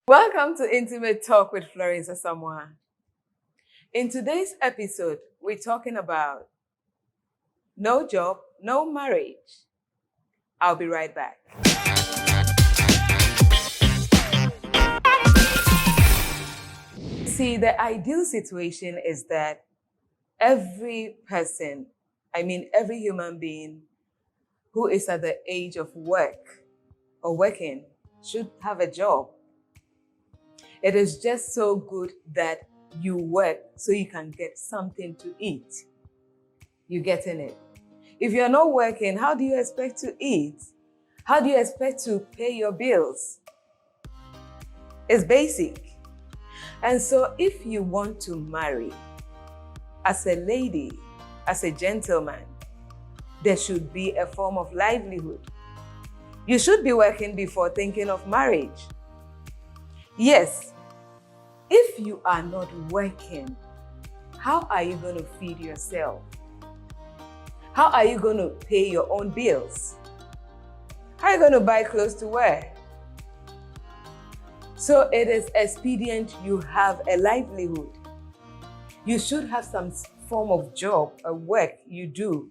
Welcome to Intimate Talk with Florence Asamoah. In today's episode, we're talking about no job, no marriage. I'll be right back. See, the ideal situation is that every person, every human being who is at the age of work or working should have a job. It is just so good that you work so you can get something to eat. You getting it? If you're not working, how do you expect to eat? How do you expect to pay your bills? It's basic. And so if you want to marry, as a lady, as a gentleman, there should be a form of livelihood. You should be working before thinking of marriage. Yes, if you are not working, how are you going to feed yourself? How are you going to pay your own bills? How are you going to buy clothes to wear? So it is expedient you have a livelihood. You should have some form of job, a work you do,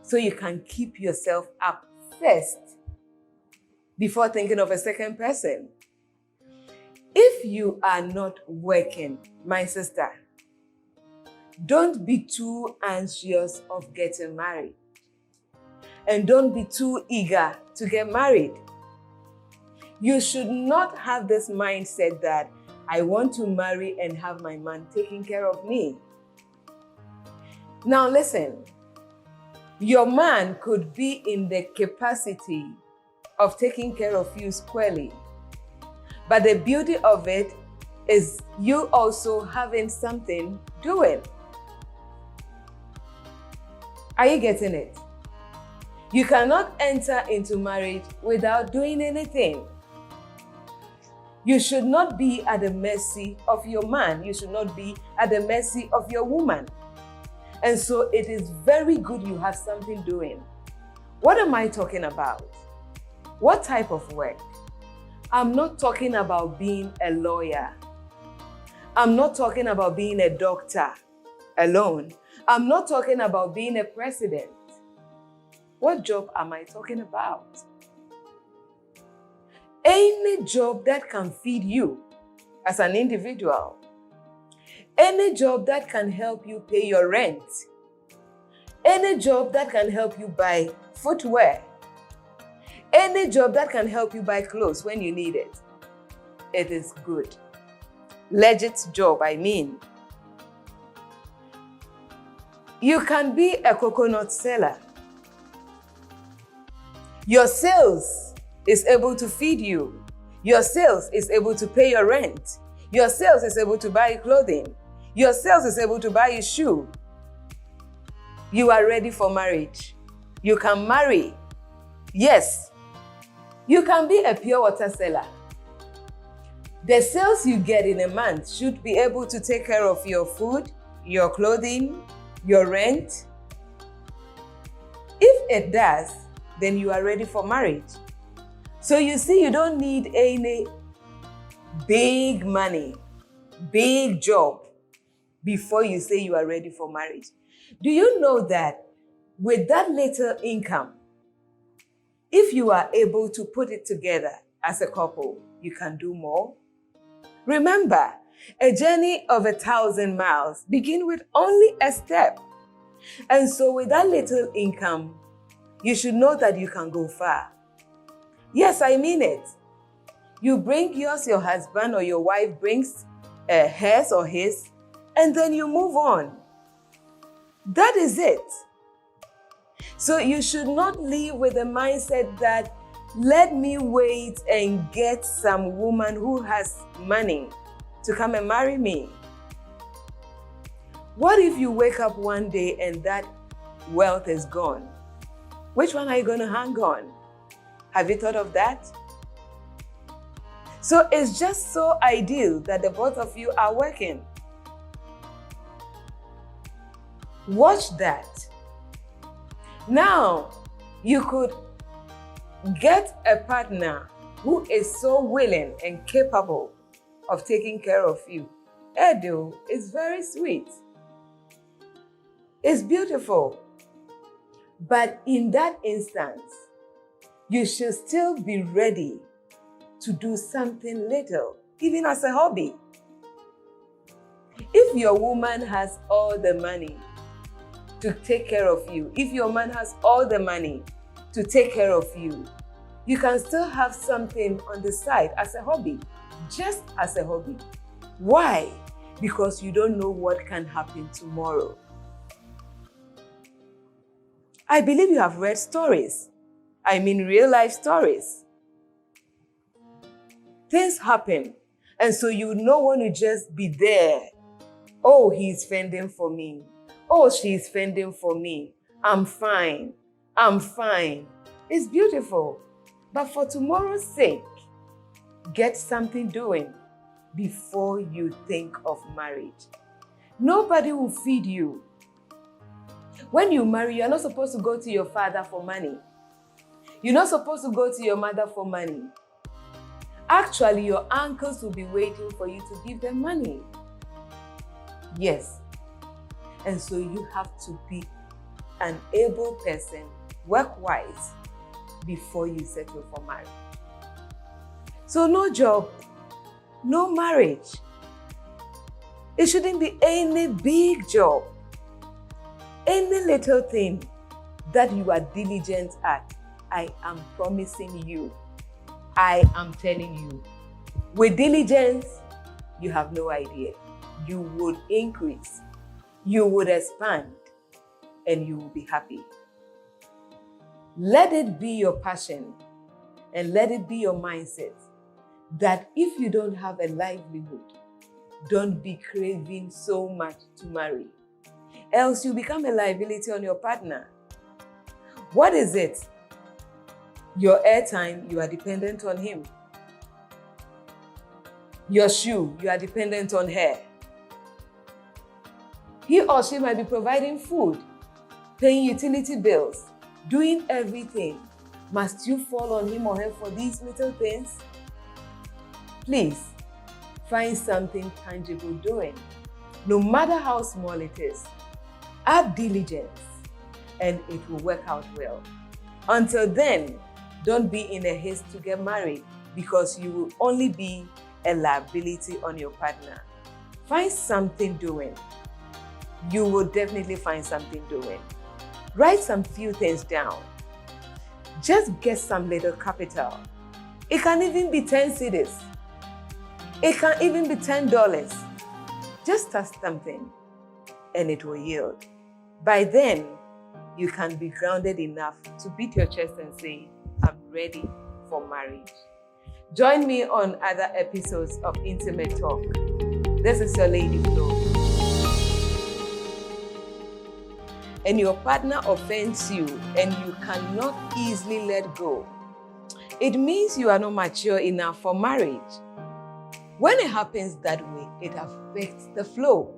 so you can keep yourself up first before thinking of a second person. If you are not working, my sister, don't be too anxious of getting married. And don't be too eager to get married. You should not have this mindset that I want to marry and have my man taking care of me. Now listen, your man could be in the capacity of taking care of you squarely. But the beauty of it is you also having something doing. Are you getting it? You cannot enter into marriage without doing anything. You should not be at the mercy of your man. You should not be at the mercy of your woman. And so it is very good you have something doing. What am I talking about? What type of work? I'm not talking about being a lawyer. I'm not talking about being a doctor alone. I'm not talking about being a president. What job am I talking about? Any job that can feed you as an individual. Any job that can help you pay your rent. Any job that can help you buy footwear. Any job that can help you buy clothes when you need it. It is good. Legit job, I mean. You can be a coconut seller. Your sales is able to feed you. Your sales is able to pay your rent. Your sales is able to buy clothing. Your sales is able to buy you shoe. You are ready for marriage. You can marry. Yes. You can be a pure water seller. The sales you get in a month should be able to take care of your food, your clothing, your rent. If it does, then you are ready for marriage. So you see, you don't need any big money, big job before you say you are ready for marriage. Do you know that with that little income, if you are able to put it together as a couple, you can do more? Remember, a journey of 1,000 miles begins with only a step. And so with that little income, you should know that you can go far. Yes, I mean it. You bring yours, your husband or your wife brings hers or his, and then you move on. That is it. So you should not live with the mindset that let me wait and get some woman who has money to come and marry me. What if you wake up one day and that wealth is gone? Which one are you going to hang on? Have you thought of that? So it's just so ideal that the both of you are working. Watch that. Now, you could get a partner who is so willing and capable of taking care of you. Edo is very sweet. It's beautiful. But in that instance, you should still be ready to do something little, even as a hobby. If your woman has all the money to take care of you, if your man has all the money to take care of you, you can still have something on the side as a hobby, just as a hobby. Why? Because you don't know what can happen tomorrow. I believe you have read stories. I mean real life stories. Things happen, and so you don't want to just be there. Oh, he's fending for me. Oh, she's fending for me. I'm fine. I'm fine. It's beautiful. But for tomorrow's sake, get something doing before you think of marriage. Nobody will feed you. When you marry, you're not supposed to go to your father for money. You're not supposed to go to your mother for money. Actually, your uncles will be waiting for you to give them money. Yes. And so you have to be an able person, work-wise, before you settle for marriage. So no job, no marriage. It shouldn't be any big job. Any little thing that you are diligent at, I am promising you, I am telling you, with diligence, you have no idea. You would increase, you would expand, and you will be happy. Let it be your passion and let it be your mindset that if you don't have a livelihood, don't be craving so much to marry. Else you become a liability on your partner. What is it? Your airtime, you are dependent on him. Your shoe, you are dependent on her. He or she might be providing food, paying utility bills, doing everything. Must you fall on him or her for these little things? Please, find something tangible doing. No matter how small it is, add diligence and it will work out well. Until then, don't be in a haste to get married because you will only be a liability on your partner. Find something doing. You will definitely find something doing. Write some few things down. Just get some little capital. It can even be 10 cedis. It can even be $10. Just start something and it will yield. By then, you can be grounded enough to beat your chest and say, I'm ready for marriage. Join me on other episodes of Intimate Talk. This is your Lady Flo. And your partner offends you and you cannot easily let go, it means you are not mature enough for marriage. When it happens that way, it affects the flow.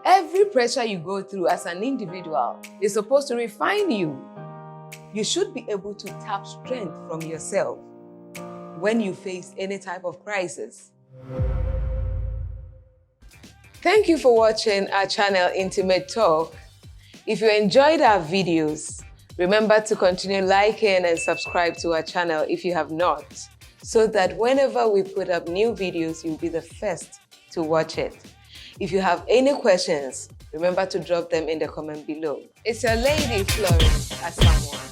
Every pressure you go through as an individual is supposed to refine you. You should be able to tap strength from yourself when you face any type of crisis. Thank you for watching our channel, Intimate Talk. If you enjoyed our videos, remember to continue liking and subscribe to our channel if you have not, so that whenever we put up new videos, you'll be the first to watch it. If you have any questions, remember to drop them in the comment below. It's your lady, Florence Asamoah.